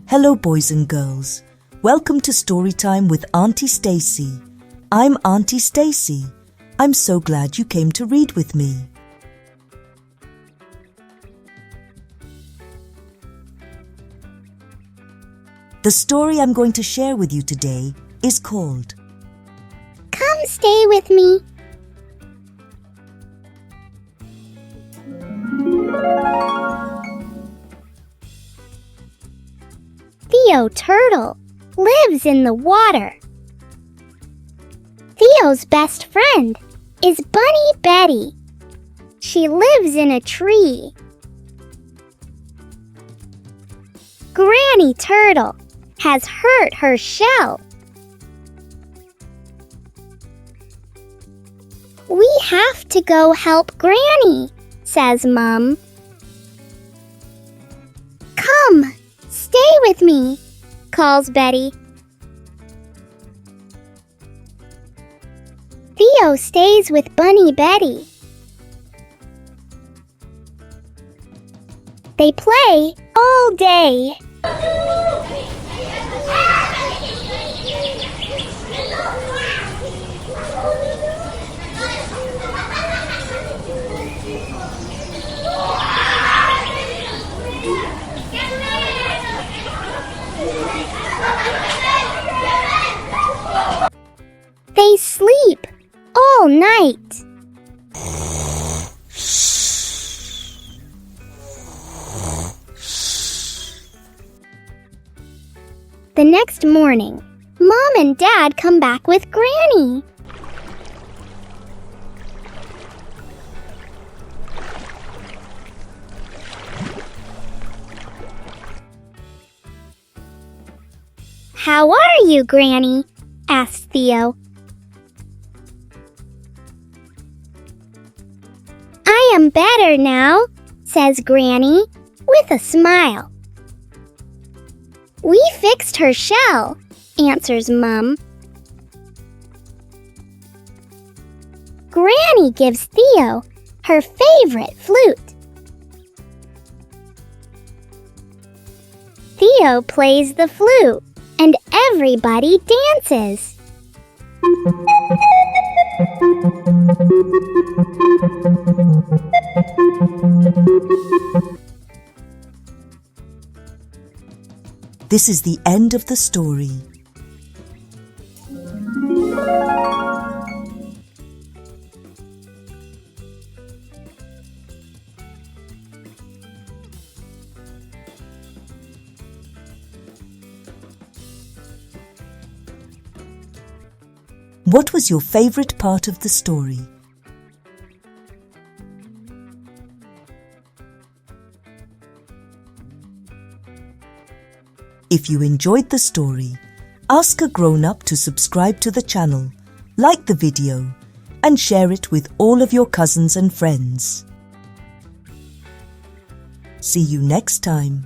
Hello boys and girls. Welcome to Storytime with Auntie Stacee. I'm Auntie Stacee. I'm so glad you came to read with me. The story I'm going to share with you today is called Come Stay With Me. Theo Turtle lives in the water. Theo's best friend is Bunny Betty. She lives in a tree. Granny Turtle has hurt her shell. We have to go help Granny, says Mum. Come, stay with me, calls Betty. Theo stays with Bunny Betty. They play all day. They sleep all night. The next morning, Mom and Dad come back with Granny. How are you, Granny? Asked Theo. I am better now, says Granny with a smile. We fixed her shell, answers Mum. Granny gives Theo her favorite flute. Theo plays the flute and everybody dances. This is the end of the story. What was your favorite part of the story? If you enjoyed the story, ask a grown-up to subscribe to the channel, like the video, and share it with all of your cousins and friends. See you next time.